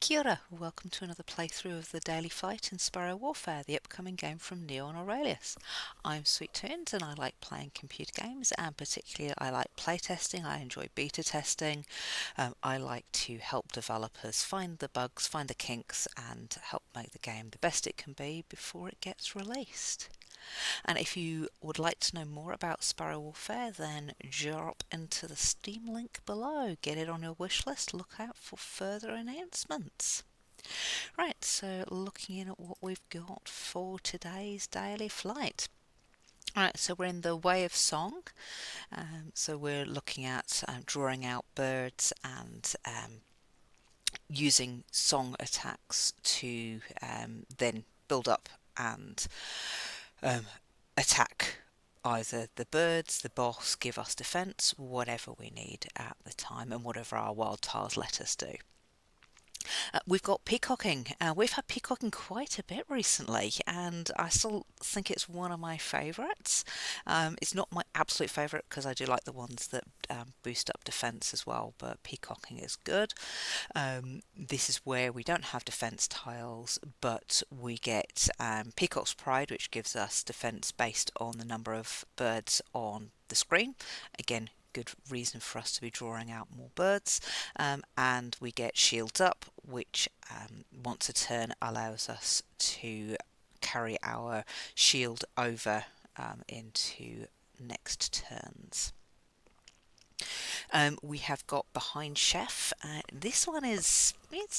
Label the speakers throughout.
Speaker 1: Kia ora, welcome to another playthrough of the Daily Fight in Sparrow Warfare, the upcoming game from Neon Aurelius. I'm Sweet Tunes and I like playing computer games, and particularly I like playtesting. I enjoy beta testing. I like to help developers find the bugs, find the kinks, and help make the game the best it can be before it gets released. And if you would like to know more about Sparrow Warfare, then drop into the Steam link below. Get it on your wish list. Look out for further announcements. Right, so looking in at what we've got for today's daily flight. Alright, so we're in the Way of Song. So we're looking at drawing out birds and using song attacks to then build up and attack either the birds, the boss, give us defense, whatever we need at the time and whatever our wild tiles let us do. We've got peacocking. We've had peacocking quite a bit recently, and I still think it's one of my favourites. It's not my absolute favourite because I do like the ones that boost up defence as well, but peacocking is good. This is where we don't have defence tiles, but we get Peacock's Pride, which gives us defence based on the number of birds on the screen. Again, good reason for us to be drawing out more birds, and we get shields up, which once a turn allows us to carry our shield over into next turns. We have got Behind Chef. This one it's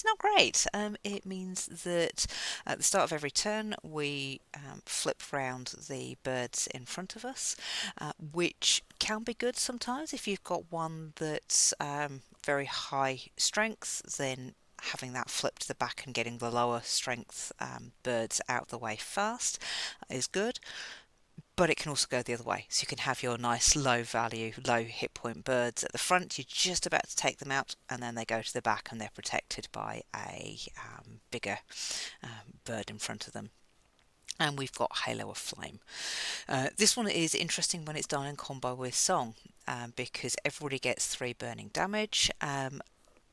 Speaker 1: not great. It means that at the start of every turn we flip round the birds in front of us, which can be good sometimes if you've got one that's very high strength. Then having that flip to the back and getting the lower strength birds out of the way fast is good. But it can also go the other way. So you can have your nice low value, low hit point birds at the front. You're just about to take them out, and then they go to the back and they're protected by a bigger bird in front of them. And we've got Halo of Flame. This one is interesting when it's done in combo with Song, because everybody gets 3 burning damage, and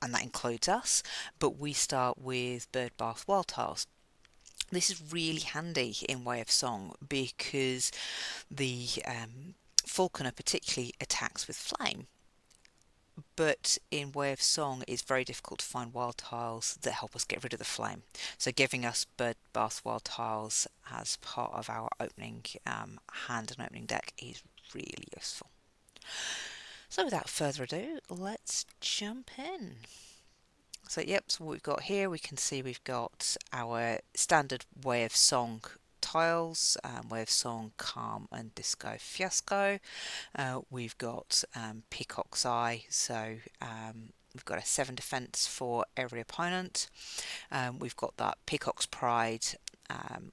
Speaker 1: that includes us, but we start with Bird Bath Wild Tiles. This is really handy in Way of Song because the falconer particularly attacks with flame, but in Way of Song it's very difficult to find wild tiles that help us get rid of the flame. So giving us Bird Bath wild tiles as part of our opening hand and opening deck is really useful. So without further ado, let's jump in. So so what we've got here, we can see we've got our standard Way of Song tiles, Way of Song, Calm and Disco Fiasco. We've got Peacock's Eye, so we've got a 7 defense for every opponent. We've got that Peacock's Pride,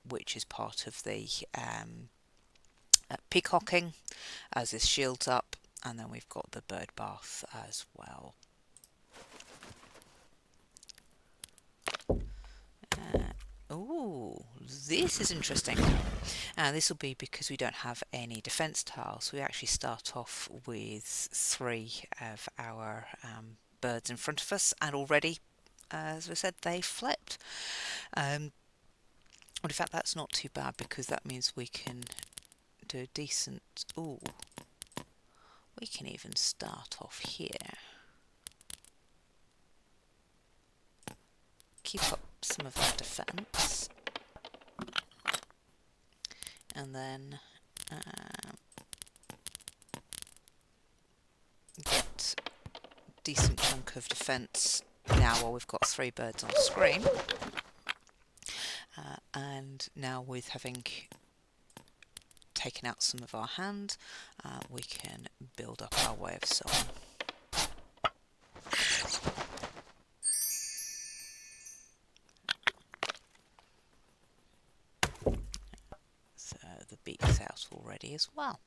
Speaker 1: which is part of the peacocking, as this shields up, and then we've got the Bird Bath as well. Oh, this is interesting. This will be because we don't have any defense tiles. We actually start off with 3 of our birds in front of us, and already, as we said, they flipped. But in fact, that's not too bad because that means we can do a decent. Ooh, we can even start off here. Keep up some of our defense, and then get a decent chunk of defense now while we've got 3 birds on screen. And now with having taken out some of our hand, we can build up our Way of Song. So the beak's out already as well.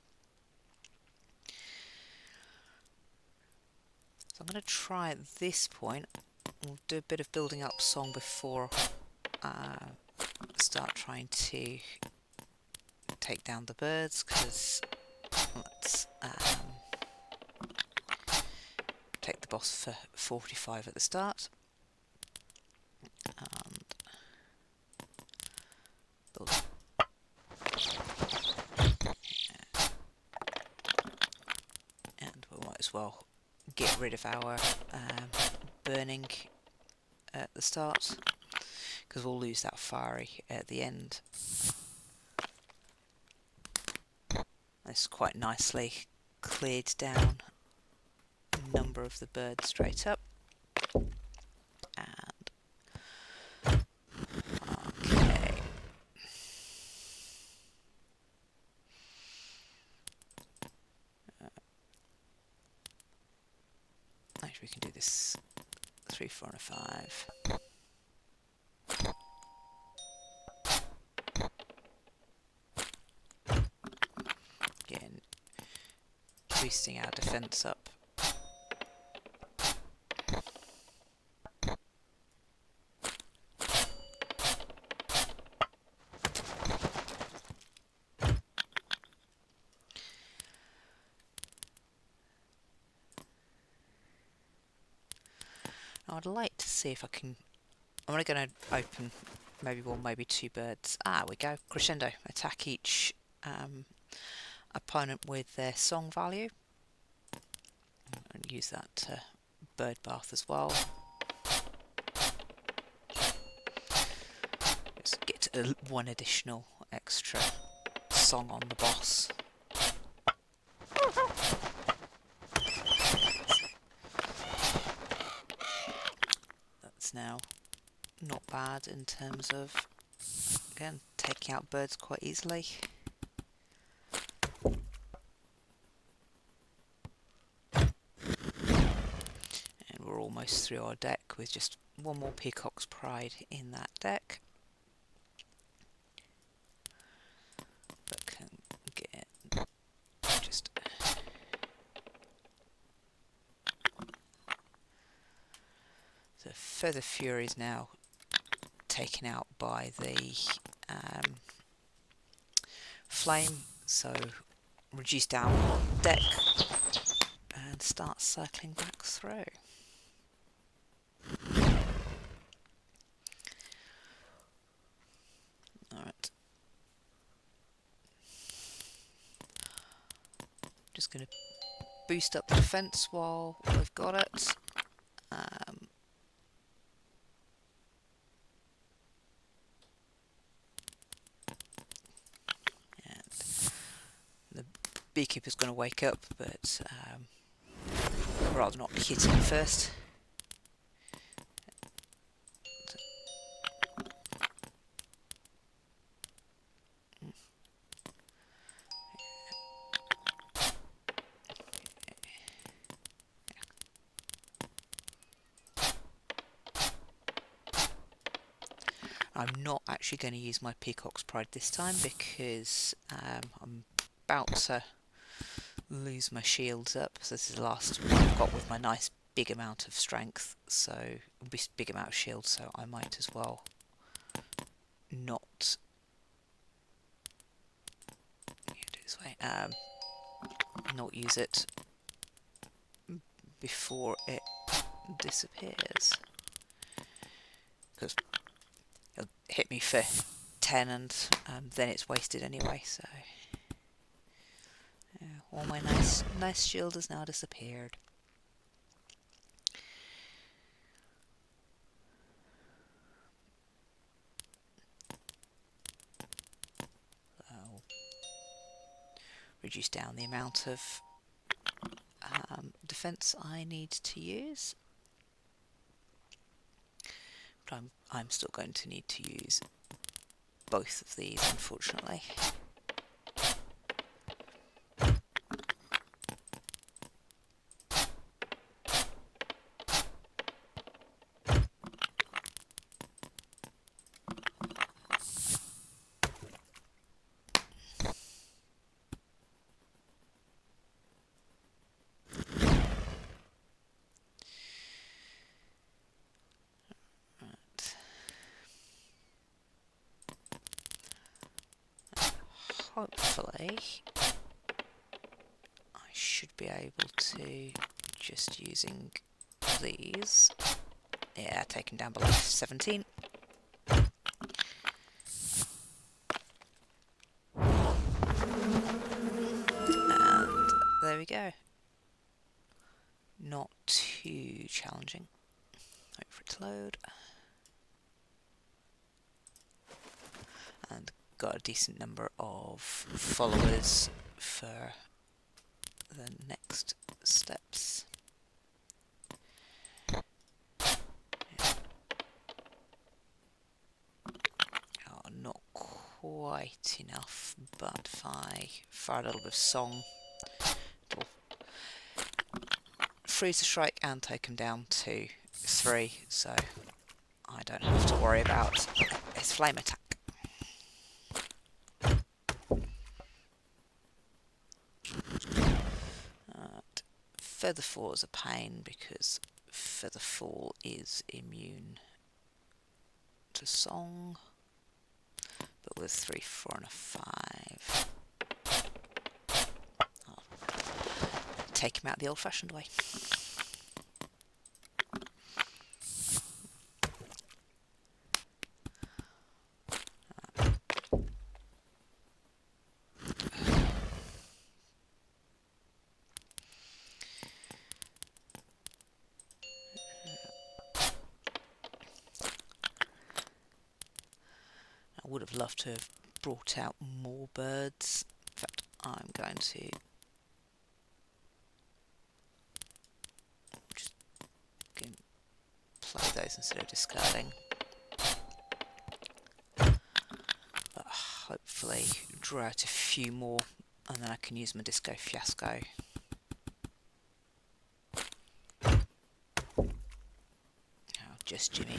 Speaker 1: So I'm going to try at this point. We'll do a bit of building up song before start trying to take down the birds, because let's take the boss for 45 at the start. And those, and we might as well get rid of our burning at the start, because we'll lose that fiery at the end. This quite nicely cleared down a number of the birds straight up. And okay. Actually, we can do this 3, 4, and a 5. Again, boosting our defense up. I'd like to see if I can. I'm only going to open maybe one, maybe 2 birds. Ah, we go. Crescendo. Attack each opponent with their song value. And use that to bird bath as well. Just get one additional extra song on the boss. That's now not bad in terms of, again, taking out birds quite easily. And we're almost through our deck with just one more Peacock's Pride in that deck. But can get just the Feather Fury is now taken out by the flame, so reduce down deck and start circling back through. Alright. Just going to boost up the defense while we've got it. Beekeeper's going to wake up, but I'd rather not hit him first. I'm not actually going to use my Peacock's Pride this time because I'm about to lose my shields up, so this is the last one I've got with my nice big amount of strength, so big amount of shield, so I might as well not do it this way, not use it before it disappears, because it'll hit me for 10 and then it's wasted anyway, so all my nice shield has now disappeared. I'll reduce down the amount of defense I need to use, but I'm still going to need to use both of these, unfortunately. Hopefully I should be able to, just using these, yeah, taken down below 17. And there we go. Not too challenging. Wait for it to load. And got a decent number of followers for the next steps. Oh, not quite enough, but if I fire a little bit of song, it'll freeze the strike and take him down to 3, so I don't have to worry about his flame attack. Feather Fall is a pain because Feather Fall is immune to song, but with 3, 4 and a 5, I'll take him out the old-fashioned way. I would have loved to have brought out more birds. In fact, I'm going to just play those instead of discarding. But hopefully draw out a few more and then I can use my Disco Fiasco. Oh, just Jimmy.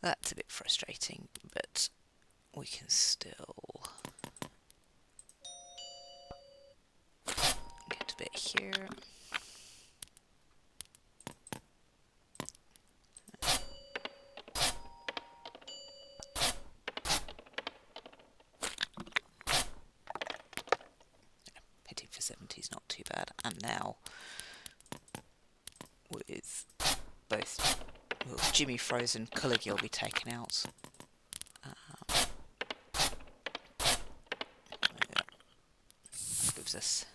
Speaker 1: That's a bit frustrating, but we can still get a bit here. Hitting for 70 is not too bad, and now with both Jimmy Frozen, Caligula will be taken out. Gives us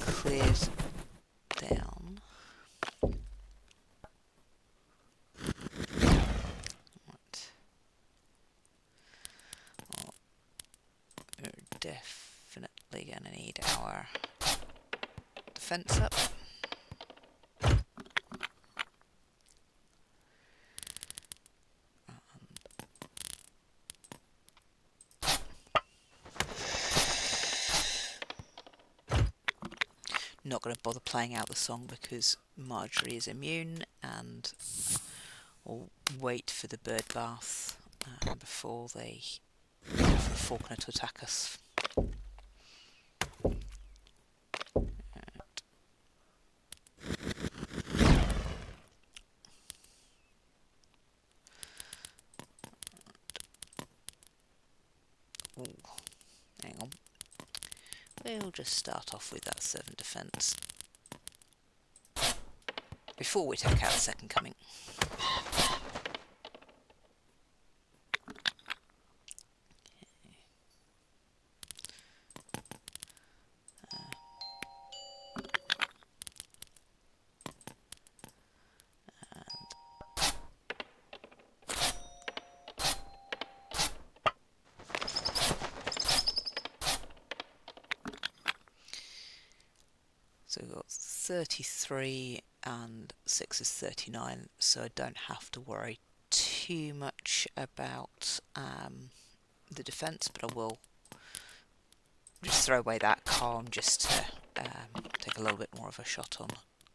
Speaker 1: cleared down. Right. Well, we're definitely going to need our defense up. Not going to bother playing out the song because Marjorie is immune, and we'll wait for the bird bath before they for the falconer to attack us. Ooh, hang on. We'll just start off with that 7 defence before we take out the second coming. So we've got 33 and 6 is 39, so I don't have to worry too much about the defence, but I will just throw away that calm just to take a little bit more of a shot on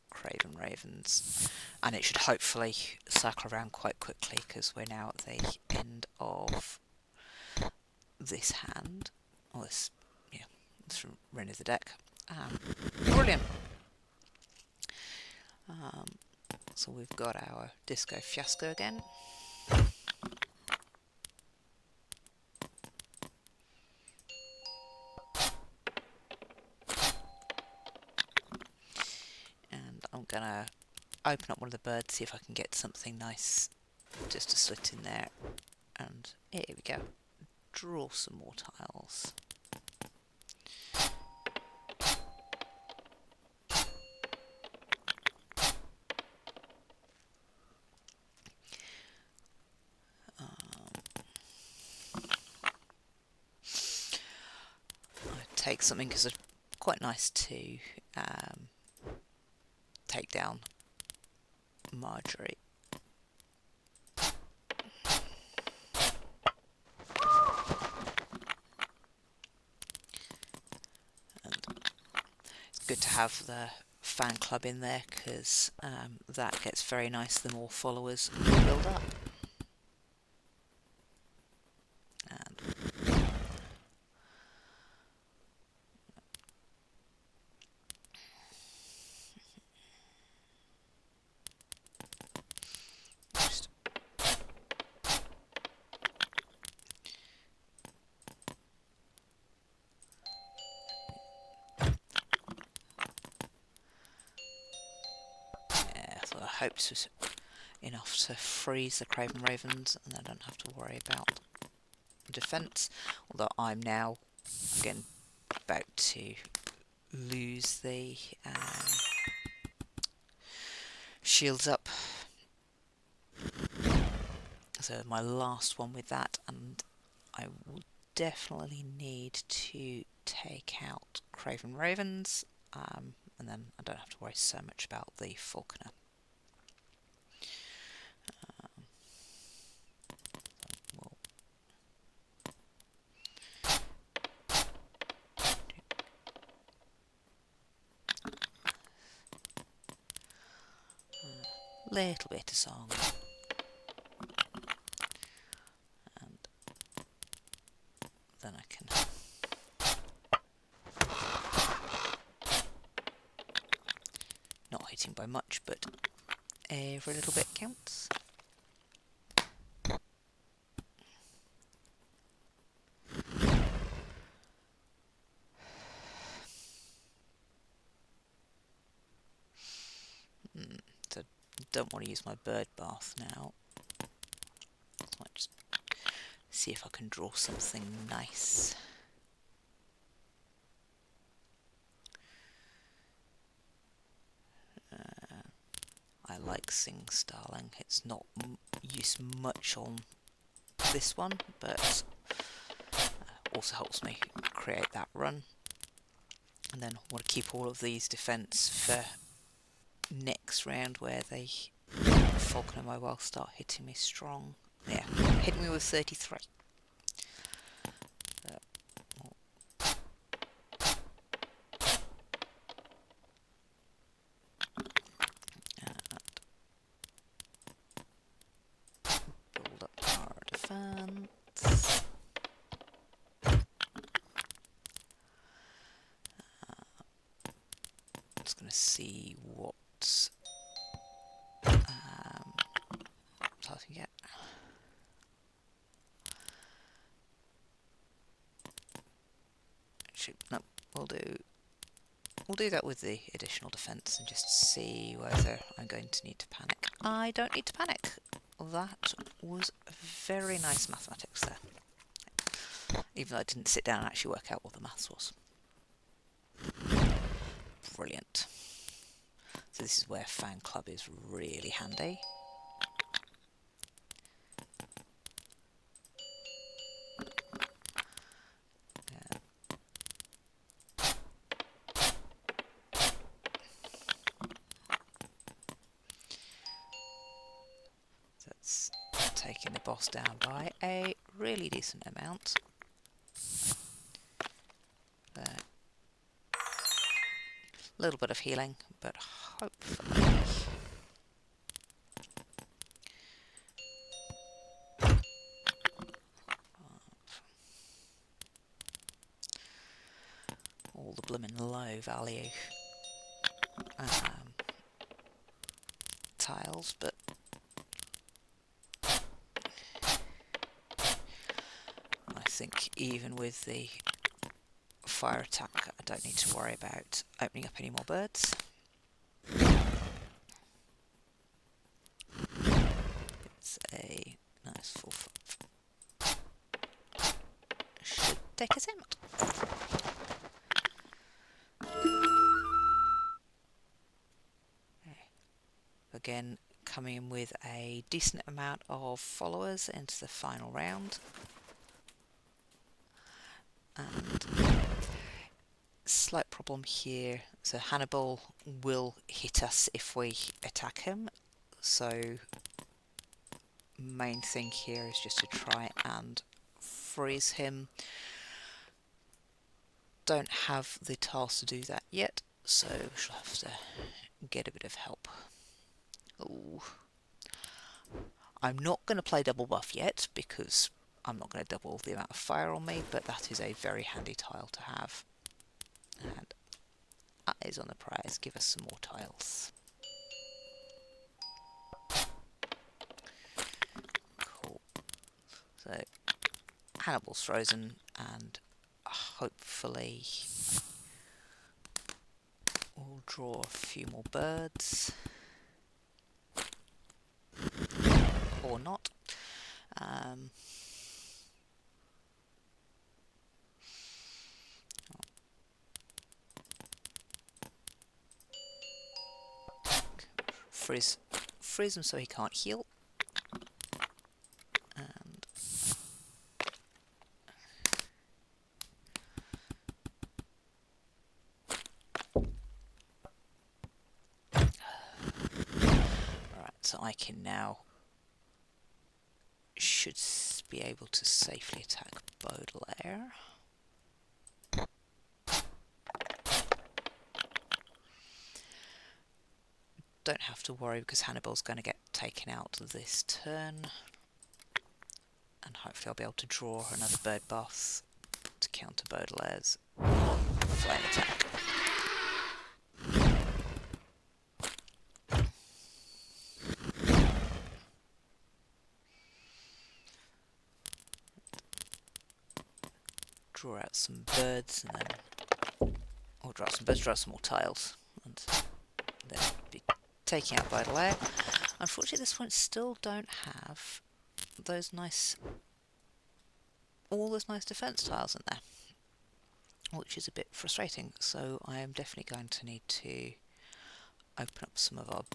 Speaker 1: Craven Ravens, and it should hopefully cycle around quite quickly because we're now at the end of this hand, or this run of the deck. Brilliant. So we've got our Disco Fiasco again. gonna open up one of the birds, see if I can get something nice just to slit in there. And here we go. Draw some more tiles. Take something because it's quite nice to take down Marjorie. And it's good to have the fan club in there because that gets very nice the more followers we build up. And just so I hope this was enough to freeze the Craven Ravens, and I don't have to worry about defense. Although I'm now again about to lose the shields up, so my last one with that, and I will definitely need to take out Craven Ravens, and then I don't have to worry so much about the Falconer. Little bit of song, and then I can not hitting by much, but every little bit counts. So don't want to use my bird bath now. So I just see if I can draw something nice. I like Sing Starling. It's not used much on this one, but also helps me create that run. And then I want to keep all of these defense for next round, where they Falconer Mobile start hitting me strong. Yeah, hit me with 33. Build up our defense. Just going to see what I can get. Shoot, no, we'll do that with the additional defense and just see whether I'm going to need to panic. I don't need to panic. That was very nice mathematics there. Even though I didn't sit down and actually work out what the maths was. Brilliant. So this is where Fan Club is really handy. That's taking the boss down by a really decent amount. There. A little bit of healing, but hopefully all the bloomin' low value tiles, but I think even with the fire attack I don't need to worry about opening up any more birds. again coming in with a decent amount of followers into the final round. And slight problem here, so Hannibal will hit us if we attack him, so main thing here is just to try and freeze him. Don't have the tiles to do that yet, so we shall have to get a bit of help. Ooh. I'm not going to play double buff yet because I'm not going to double the amount of fire on me, but that is a very handy tile to have. And that is on the prize. Give us some more tiles. Cool. So Hannibal's frozen, and hopefully we'll draw a few more birds. Or not. Freeze him so he can't heal. And alright, so I can now should be able to safely attack Baudelaire. Don't have to worry because Hannibal's going to get taken out this turn, and hopefully I'll be able to draw another bird buff to counter Baudelaire's flame attack. Draw out some birds, and then or draw out some birds, draw out some more tiles, and then be taking out Baudelaire. Unfortunately, at this point, still don't have those nice, all those nice defense tiles in there, which is a bit frustrating. So I am definitely going to need to open up some of our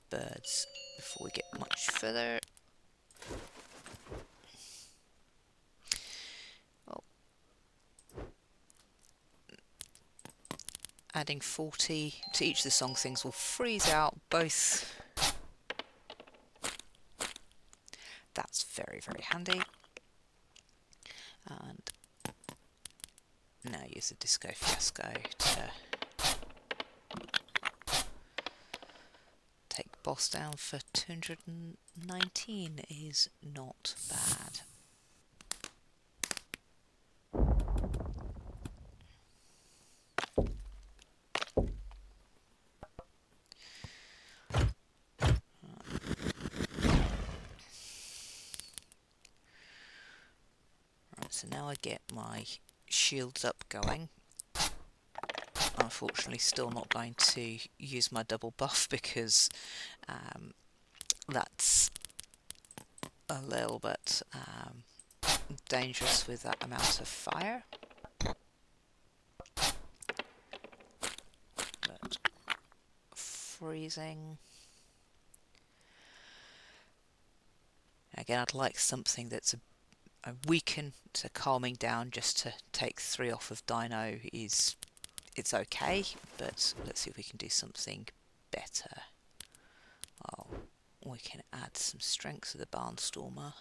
Speaker 1: birds before we get much further. Well, adding 40 to each of the song things will freeze out both. That's very, very handy. And now use the Disco Fiasco to take boss down for 219 is not bad. So now I get my shields up going. Unfortunately still not going to use my double buff because that's a little bit dangerous with that amount of fire. But freezing. Again, I'd like something that's a weaken to calming down just to take 3 off of Dino it's okay, but let's see if we can do something better. Oh, we can add some strength to the Barnstormer.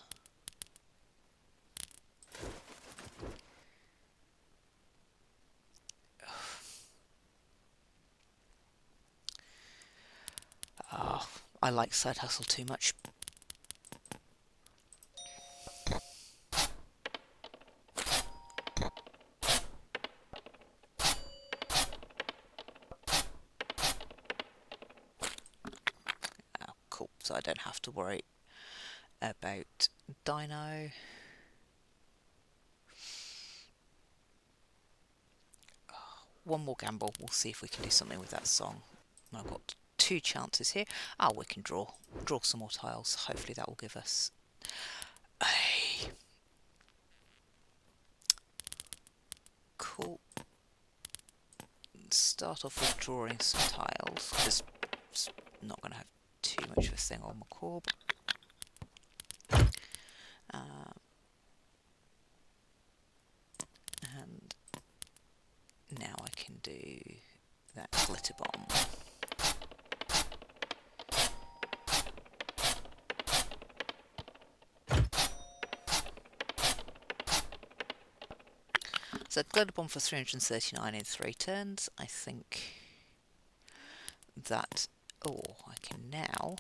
Speaker 1: Oh, I like Side Hustle too much. So I don't have to worry about Dino. One more gamble, we'll see if we can do something with that song. I've got 2 chances here. Oh, we can draw some more tiles. Hopefully that will give us a cool. Start off with drawing some tiles, because it's not going to have too much of a thing on my corb. And now I can do that glitter bomb. So glitter bomb for 339 in 3 turns. I think that, I can now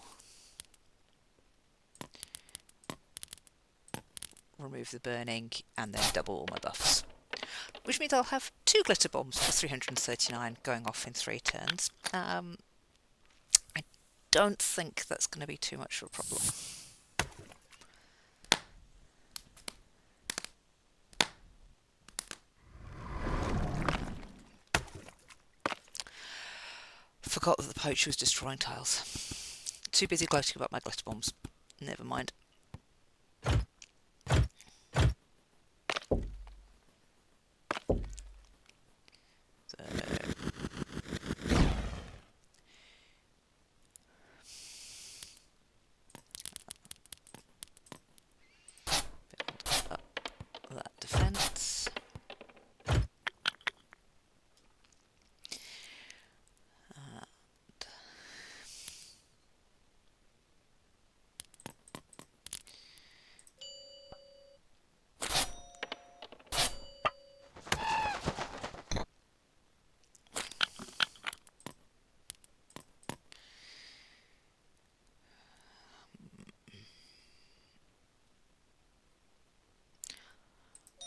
Speaker 1: remove the burning and then double all my buffs. Which means I'll have 2 glitter bombs for 339 going off in 3 turns. I don't think that's going to be too much of a problem. Forgot that the poacher was destroying tiles. Too busy gloating about my glitter bombs. Never mind. So, build up that defence.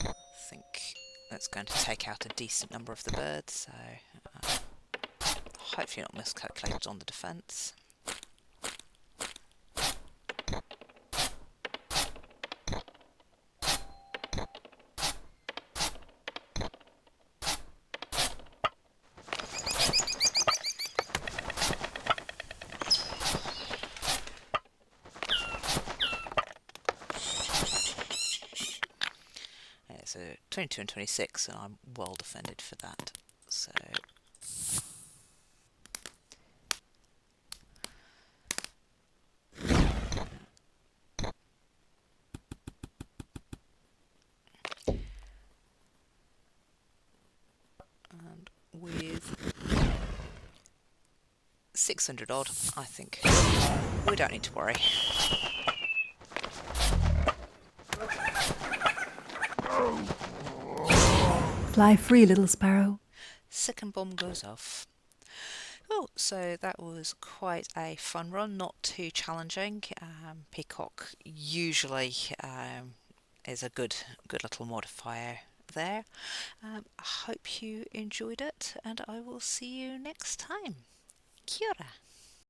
Speaker 1: I think that's going to take out a decent number of the birds, so hopefully not miscalculated on the defence. So 22 and 26, and I'm well defended for that. So and with 600 odd, I think we don't need to worry.
Speaker 2: Fly free, little sparrow.
Speaker 1: Second bomb goes off. Oh, so that was quite a fun run, not too challenging. Peacock usually is a good little modifier there. I hope you enjoyed it, and I will see you next time. Kia ora.